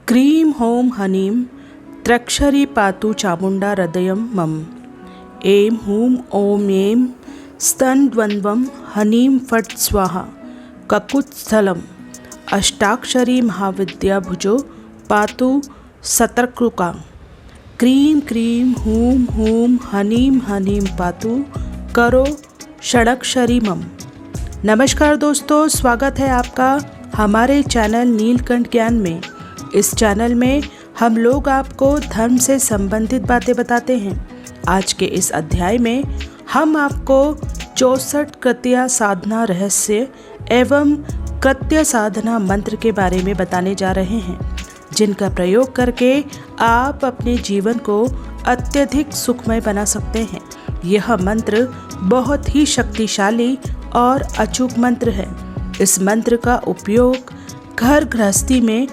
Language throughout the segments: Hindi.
क्रीं हौं हनीं त्र्यक्षरी पातु चामुण्डा हृदयं मम। ऐं हूं ॐ ऐं स्तनद्वन्द्वं हनीं फट् स्वाहा ककुत्स्थलम्। अष्टाक्षरी महाविद्या भुजो पातु शतक्रतुका। क्रीं क्रीं हूं हूं हनीं हनीं पातु करो षडक्षरी मम। नमस्कार दोस्तों, स्वागत है आपका हमारे चैनल नीलकंठ ज्ञान में। इस चैनल में हम लोग आपको धर्म से संबंधित बातें बताते हैं। आज के इस अध्याय में हम आपको 64 कृत्या साधना रहस्य एवं कृत्य साधना मंत्र के बारे में बताने जा रहे हैं, जिनका प्रयोग करके आप अपने जीवन को अत्यधिक सुखमय बना सकते हैं। यह मंत्र बहुत ही शक्तिशाली और अचूक मंत्र है। इस मंत्र का उपयोग घर गृहस्थी में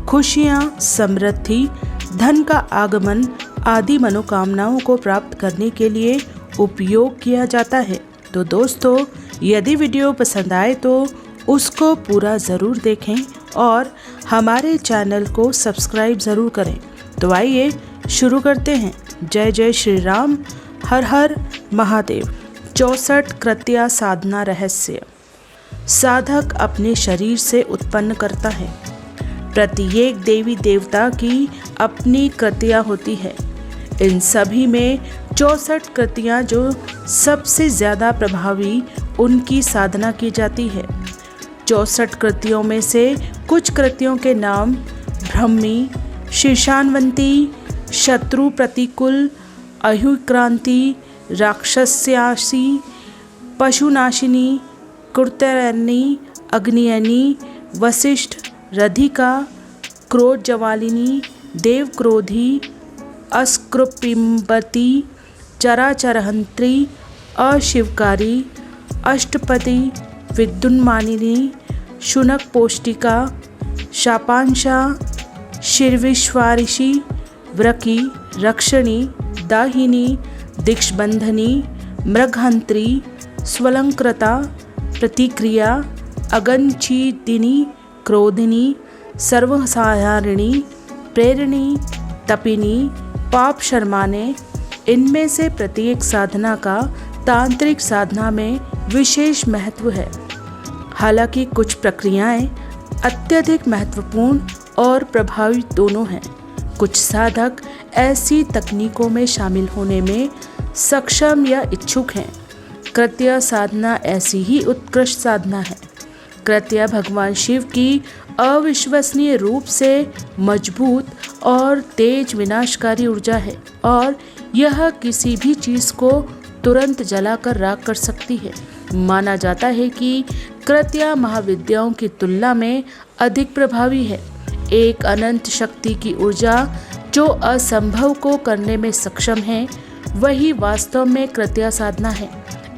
खुशियाँ, समृद्धि, धन का आगमन आदि मनोकामनाओं को प्राप्त करने के लिए उपयोग किया जाता है। तो दोस्तों, यदि वीडियो पसंद आए तो उसको पूरा ज़रूर देखें और हमारे चैनल को सब्सक्राइब ज़रूर करें। तो आइए शुरू करते हैं। जय जय श्री राम, हर हर महादेव। 64 कृत्या साधना रहस्य। साधक अपने शरीर से उत्पन्न करता है। प्रत्येक देवी देवता की अपनी कृतियाँ होती है। इन सभी में 64 कृतियाँ जो सबसे ज़्यादा प्रभावी उनकी साधना की जाती है। 64 कृतियों में से कुछ कृतियों के नाम ब्रह्मी, शीर्षान्वंती, शत्रु प्रतिकूल, अहुक्रांति, राक्षस्यासी, पशुनाशिनी, कुर्तरणी, अग्नियनी, वशिष्ठ, रधिका, क्रोधज्वालिनी, देवक्रोधी, अस्कृपिंबती, चराचरहंत्री, अशिवकारी, अष्टपदी, विद्युन्मानिनी, शुनक पौष्टिका, शापांशा, शिरविश्वारिषि, व्रकी, रक्षणी, दाहिनी, दिक्षबंधनी, मृगहंत्री, स्वलंकृता, प्रतिक्रिया, अगनचिदिनी, क्रोधिनी, सर्वसाहारिणी, प्रेरणी, तपिनी, पाप शर्माने। इनमें से प्रत्येक साधना का तांत्रिक साधना में विशेष महत्व है। हालांकि कुछ प्रक्रियाएं अत्यधिक महत्वपूर्ण और प्रभावी दोनों हैं। कुछ साधक ऐसी तकनीकों में शामिल होने में सक्षम या इच्छुक हैं। कृत्या साधना ऐसी ही उत्कृष्ट साधना है। कृत्या भगवान शिव की अविश्वसनीय रूप से मजबूत और तेज विनाशकारी ऊर्जा है और यह किसी भी चीज़ को तुरंत जलाकर राख कर सकती है। माना जाता है कि कृत्या महाविद्याओं की तुलना में अधिक प्रभावी है। एक अनंत शक्ति की ऊर्जा जो असंभव को करने में सक्षम है, वही वास्तव में कृत्या साधना है।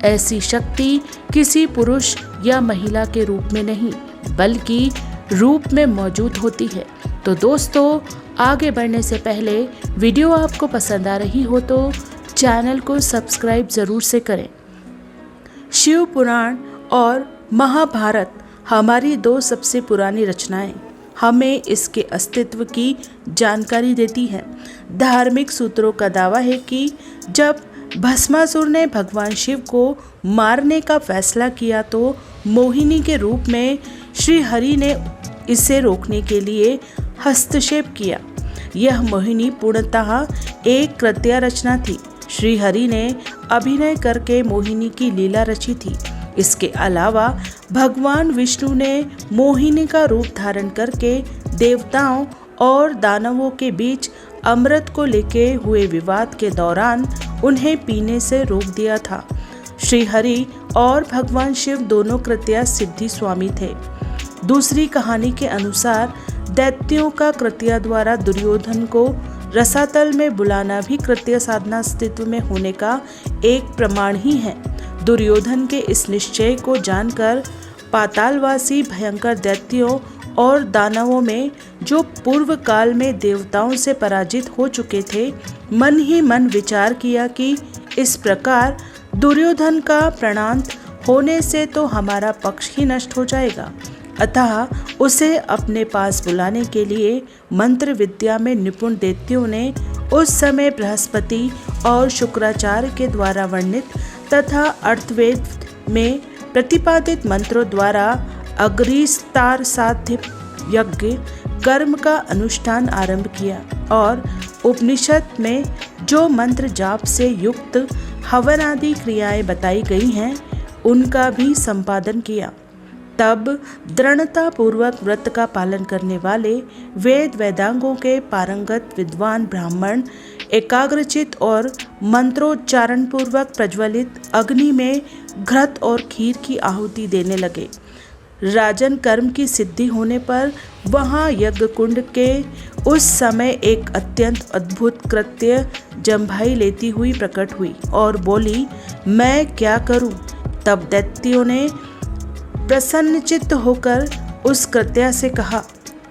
ऐसी शक्ति किसी पुरुष या महिला के रूप में नहीं, बल्कि रूप में मौजूद होती है। तो दोस्तों, आगे बढ़ने से पहले वीडियो आपको पसंद आ रही हो तो चैनल को सब्सक्राइब ज़रूर से करें। शिव पुराण और महाभारत हमारी दो सबसे पुरानी रचनाएं हमें इसके अस्तित्व की जानकारी देती हैं। धार्मिक सूत्रों का दावा है कि जब भस्मासुर ने भगवान शिव को मारने का फैसला किया तो मोहिनी के रूप में श्री हरि ने इसे रोकने के लिए हस्तक्षेप किया। यह मोहिनी पूर्णतः एक कृत्या रचना थी। श्री हरि ने अभिनय करके मोहिनी की लीला रची थी। इसके अलावा भगवान विष्णु ने मोहिनी का रूप धारण करके देवताओं और दानवों के बीच अमृत को लेके हुए विवाद के दौरान उन्हें पीने से रोक दिया था। श्री हरि और भगवान शिव दोनों कृत्या सिद्धि स्वामी थे। दूसरी कहानी के अनुसार दैत्यों का कृत्या द्वारा दुर्योधन को रसातल में बुलाना भी कृत्य साधना अस्तित्व में होने का एक प्रमाण ही है। दुर्योधन के इस निश्चय को जानकर पातालवासी भयंकर दैत्यों और दानवों में जो पूर्व काल में देवताओं से पराजित हो चुके थे, मन ही मन विचार किया कि इस प्रकार दुर्योधन का प्राणांत होने से तो हमारा पक्ष ही नष्ट हो जाएगा। अतः उसे अपने पास बुलाने के लिए मंत्र विद्या में निपुण दैत्यों ने उस समय बृहस्पति और शुक्राचार्य के द्वारा वर्णित तथा अर्थवेद में प्रतिपादित मंत्रों द्वारा अग्निस्तार साध्य यज्ञ कर्म का अनुष्ठान आरंभ किया और उपनिषद में जो मंत्र जाप से युक्त हवन आदि क्रियाएं बताई गई हैं उनका भी संपादन किया। तब दृढ़ता पूर्वक व्रत का पालन करने वाले वेद वेदांगों के पारंगत विद्वान ब्राह्मण एकाग्रचित और मंत्रोच्चारण पूर्वक प्रज्वलित अग्नि में घृत और खीर की आहुति देने लगे। राजन कर्म की सिद्धि होने पर वहाँ यज्ञ कुंड के उस समय एक अत्यंत अद्भुत कृत्य जम्भाई लेती हुई प्रकट हुई और बोली, मैं क्या करूं? तब दैत्यों ने प्रसन्नचित्त होकर उस कृत्या से कहा।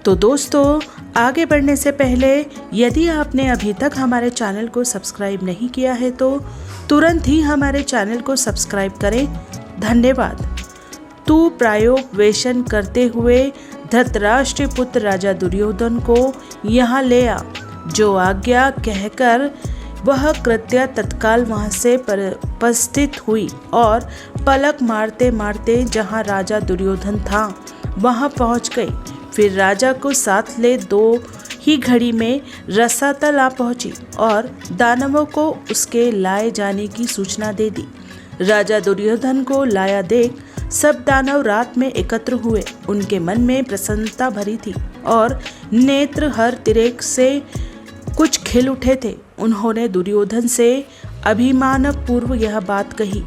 तो दोस्तों, आगे बढ़ने से पहले यदि आपने अभी तक हमारे चैनल को सब्सक्राइब नहीं किया है तो तुरंत ही हमारे चैनल को सब्सक्राइब करें। धन्यवाद। तू प्रायोग वेशन करते हुए धृतराष्ट्र पुत्र राजा दुर्योधन को यहाँ ले आ। जो आज्ञा कहकर वह कृत्या तत्काल वहाँ से उपस्थित हुई और पलक मारते मारते जहाँ राजा दुर्योधन था वहाँ पहुँच गई। फिर राजा को साथ ले 2 ही घड़ी में रसातल आ पहुँची और दानवों को उसके लाए जाने की सूचना दे दी। राजा दुर्योधन को लाया देख सब दानव रात में एकत्र हुए। उनके मन में प्रसन्नता भरी थी और नेत्र हर तिरेक से कुछ खिल उठे थे। उन्होंने दुर्योधन से अभिमान पूर्व यह बात कही,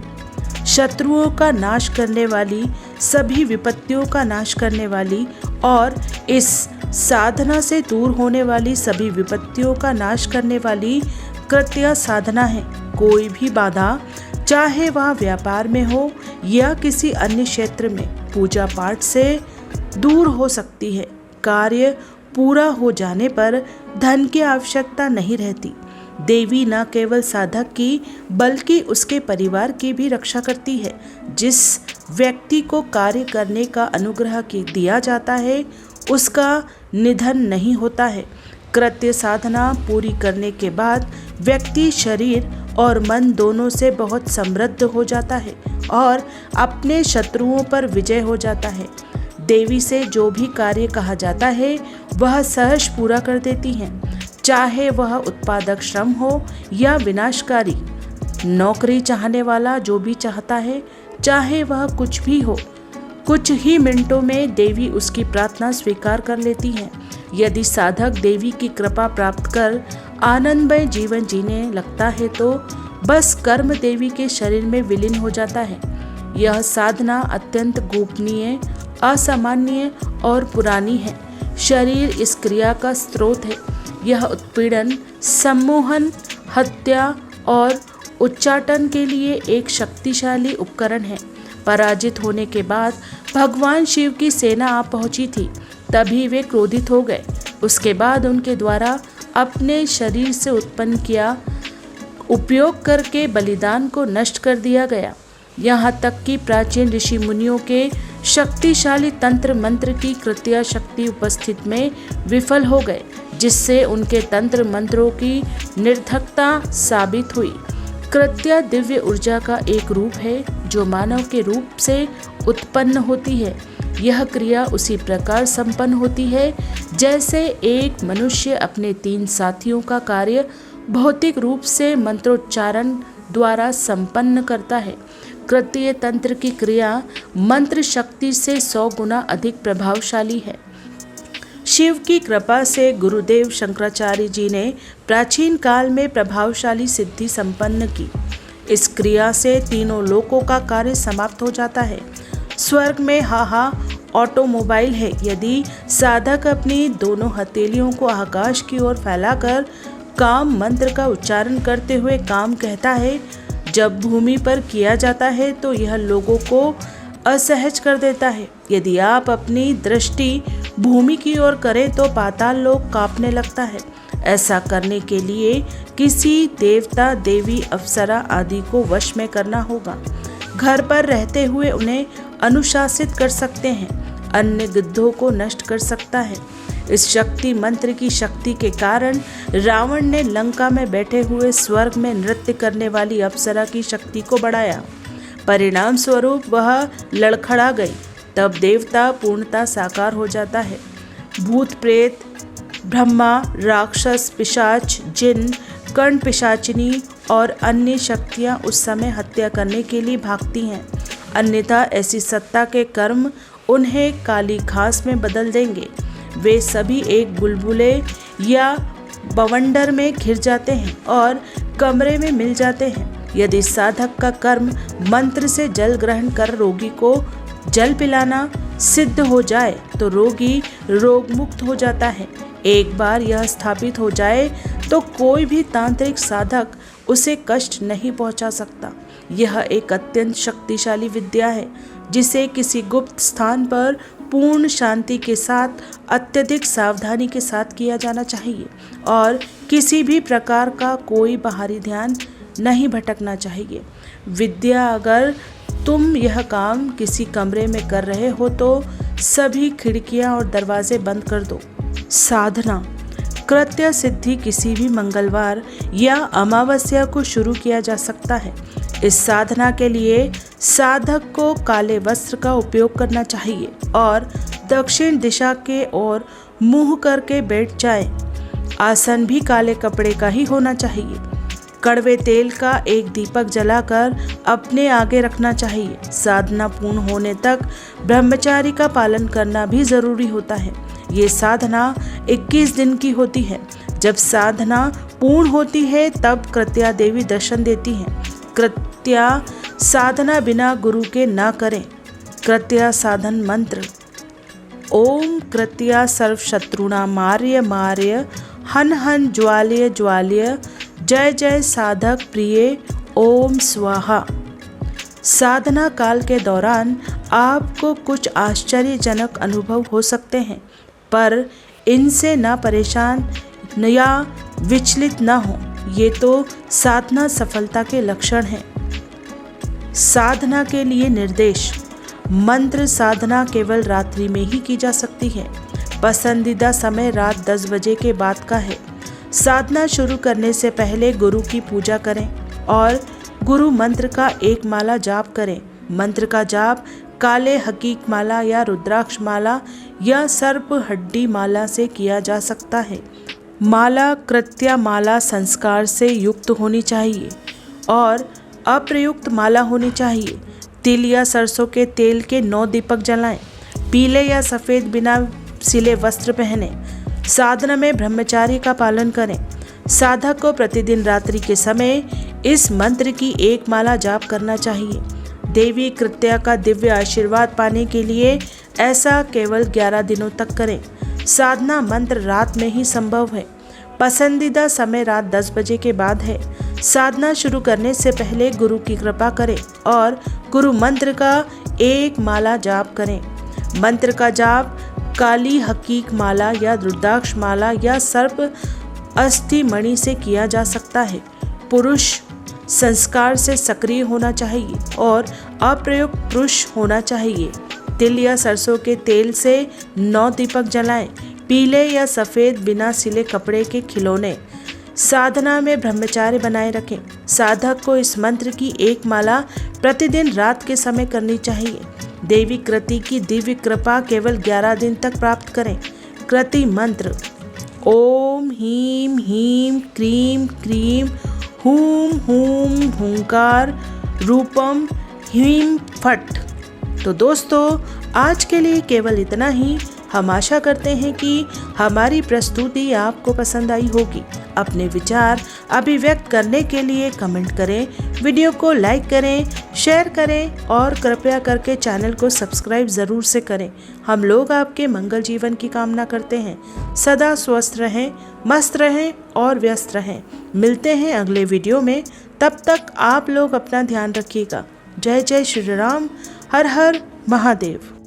शत्रुओं का नाश करने वाली, सभी विपत्तियों का नाश करने वाली और इस साधना से दूर होने वाली सभी विपत्तियों का नाश करने वाली कृत्य साधना है। कोई भी बाधा, चाहे वह व्यापार में हो या किसी अन्य क्षेत्र में, पूजा पाठ से दूर हो सकती है। कार्य पूरा हो जाने पर धन की आवश्यकता नहीं रहती। देवी न केवल साधक की बल्कि उसके परिवार की भी रक्षा करती है। जिस व्यक्ति को कार्य करने का अनुग्रह दिया जाता है उसका निधन नहीं होता है। कृत्य साधना पूरी करने के बाद व्यक्ति शरीर और मन दोनों से बहुत समृद्ध हो जाता है और अपने शत्रुओं पर विजय हो जाता है। देवी से जो भी कार्य कहा जाता है वह सहज पूरा कर देती हैं, चाहे वह उत्पादक श्रम हो या विनाशकारी। नौकरी चाहने वाला जो भी चाहता है, चाहे वह कुछ भी हो, कुछ ही मिनटों में देवी उसकी प्रार्थना स्वीकार कर लेती हैं। यदि साधक देवी की कृपा प्राप्त कर आनंदमय जीवन जीने लगता है तो बस कर्म देवी के शरीर में विलीन हो जाता है। यह साधना अत्यंत गोपनीय, असामान्य और पुरानी है। शरीर इस क्रिया का स्रोत है। यह उत्पीड़न, सम्मोहन, हत्या और उच्चाटन के लिए एक शक्तिशाली उपकरण है। पराजित होने के बाद भगवान शिव की सेना आ पहुंची थी, तभी वे क्रोधित हो गए। उसके बाद उनके द्वारा अपने शरीर से उत्पन्न किया उपयोग करके बलिदान को नष्ट कर दिया गया। यहाँ तक कि प्राचीन ऋषि मुनियों के शक्तिशाली तंत्र मंत्र की कृत्या शक्ति उपस्थित में विफल हो गए, जिससे उनके तंत्र मंत्रों की निरर्थकता साबित हुई। कृत्या दिव्य ऊर्जा का एक रूप है जो मानव के रूप से उत्पन्न होती है। यह क्रिया उसी प्रकार संपन्न होती है जैसे एक मनुष्य अपने 3 साथियों का कार्य भौतिक रूप से मंत्रोच्चारण द्वारा संपन्न करता है। कृत्य तंत्र की क्रिया मंत्र शक्ति से 100 गुना अधिक प्रभावशाली है। शिव की कृपा से गुरुदेव शंकराचार्य जी ने प्राचीन काल में प्रभावशाली सिद्धि संपन्न की। इस क्रिया से तीनों लोकों का कार्य समाप्त हो जाता है। स्वर्ग में हाहा ऑटोमोबाइल है। यदि साधक अपनी दोनों हथेलियों को आकाश की ओर फैलाकर काम मंत्र का उच्चारण करते हुए काम कहता है, जब भूमि पर किया जाता है तो यह लोगों को असहज कर देता है। यदि आप अपनी दृष्टि भूमि की ओर करें तो पाताल लोक कांपने लगता है। ऐसा करने के लिए किसी देवता, देवी, अप्सरा आदि को वश में करना होगा। घर पर रहते हुए उन्हें अनुशासित कर सकते हैं। अन्य गिद्धों को नष्ट कर सकता है। इस शक्ति मंत्र की शक्ति के कारण रावण ने लंका में बैठे हुए स्वर्ग में नृत्य करने वाली अप्सरा की शक्ति को बढ़ाया। परिणाम स्वरूप वह लड़खड़ा गई। तब देवता पूर्णता साकार हो जाता है। भूत प्रेत, ब्रह्मा, राक्षस, पिशाच, जिन, कर्ण पिशाचिनी और अन्य शक्तियां उस समय हत्या करने के लिए भागती हैं। अन्यथा ऐसी सत्ता के कर्म उन्हें काली घास में बदल देंगे। वे सभी एक बुलबुले या बवंडर में घिर जाते हैं और कमरे में मिल जाते हैं। यदि साधक का कर्म मंत्र से जल ग्रहण कर रोगी को जल पिलाना सिद्ध हो जाए तो रोगी रोग मुक्त हो जाता है। एक बार यह स्थापित हो जाए तो कोई भी तांत्रिक साधक उसे कष्ट नहीं पहुंचा सकता। यह एक अत्यंत शक्तिशाली विद्या है जिसे किसी गुप्त स्थान पर पूर्ण शांति के साथ अत्यधिक सावधानी के साथ किया जाना चाहिए और किसी भी प्रकार का कोई बाहरी ध्यान नहीं भटकना चाहिए। विद्या अगर तुम यह काम किसी कमरे में कर रहे हो तो सभी खिड़कियां और दरवाजे बंद कर दो। साधना कृत्य सिद्धि किसी भी मंगलवार या अमावस्या को शुरू किया जा सकता है। इस साधना के लिए साधक को काले वस्त्र का उपयोग करना चाहिए और दक्षिण दिशा के ओर मुंह करके बैठ जाए। आसन भी काले कपड़े का ही होना चाहिए। कड़वे तेल का एक दीपक जलाकर अपने आगे रखना चाहिए। साधना पूर्ण होने तक ब्रह्मचारी का पालन करना भी जरूरी होता है। ये साधना 21 दिन की होती है। जब साधना पूर्ण होती है तब कृत्या देवी दर्शन देती हैं। कृत्या साधना बिना गुरु के न करें। कृत्या साधन मंत्र: ओम कृत्या सर्व शत्रुणा मार्य मार्य, हन हन ज्वाल्य ज्वाल्य, जय जय साधक प्रिय, ओम स्वाहा। साधना काल के दौरान आपको कुछ आश्चर्यजनक अनुभव हो सकते हैं, पर इनसे न परेशान या विचलित न हो। ये तो साधना सफलता के लक्षण हैं। साधना के लिए निर्देश: मंत्र साधना केवल रात्रि में ही की जा सकती है। पसंदीदा समय रात 10 बजे के बाद का है। साधना शुरू करने से पहले गुरु की पूजा करें और गुरु मंत्र का एक माला जाप करें। मंत्र का जाप काले हकीक माला या रुद्राक्ष माला या सर्प हड्डी माला से किया जा सकता है। माला कृत्या माला संस्कार से युक्त होनी चाहिए और अप्रयुक्त माला होनी चाहिए। तिल या सरसों के तेल के 9 दीपक जलाएं। पीले या सफ़ेद बिना सिले वस्त्र पहने। साधना में ब्रह्मचार्य का पालन करें। साधक को प्रतिदिन रात्रि के समय इस मंत्र की एक माला जाप करना चाहिए। देवी कृत्या का दिव्य आशीर्वाद पाने के लिए ऐसा केवल 11 दिनों तक करें। साधना मंत्र रात में ही संभव है। पसंदीदा समय रात 10 बजे के बाद है। साधना शुरू करने से पहले गुरु की कृपा करें और गुरु मंत्र का एक माला जाप करें। मंत्र का जाप काली हकीक माला या रुद्राक्ष माला या सर्प अस्थि मणि से किया जा सकता है। पुरुष संस्कार से सक्रिय होना चाहिए और अप्रयुक्त पुरुष होना चाहिए। तिल या सरसों के तेल से 9 दीपक जलाएं। पीले या सफ़ेद बिना सिले कपड़े के खिलौने। साधना में ब्रह्मचार्य बनाए रखें। साधक को इस मंत्र की एक माला प्रतिदिन रात के समय करनी चाहिए। देवी कृति की दिव्य कृपा केवल 11 दिन तक प्राप्त करें। कृति मंत्र: ओम ह्रीं ह्रीं क्रीं क्रीं हूं हूं हुंकार रूपम ह्रीं फट। तो दोस्तों, आज के लिए केवल इतना ही। हम आशा करते हैं कि हमारी प्रस्तुति आपको पसंद आई होगी। अपने विचार अभिव्यक्त करने के लिए कमेंट करें, वीडियो को लाइक करें, शेयर करें और कृपया करके चैनल को सब्सक्राइब ज़रूर से करें। हम लोग आपके मंगल जीवन की कामना करते हैं। सदा स्वस्थ रहें, मस्त रहें और व्यस्त रहें। मिलते हैं अगले वीडियो में। तब तक आप लोग अपना ध्यान रखिएगा। जय जय श्री राम। हर हर महादेव।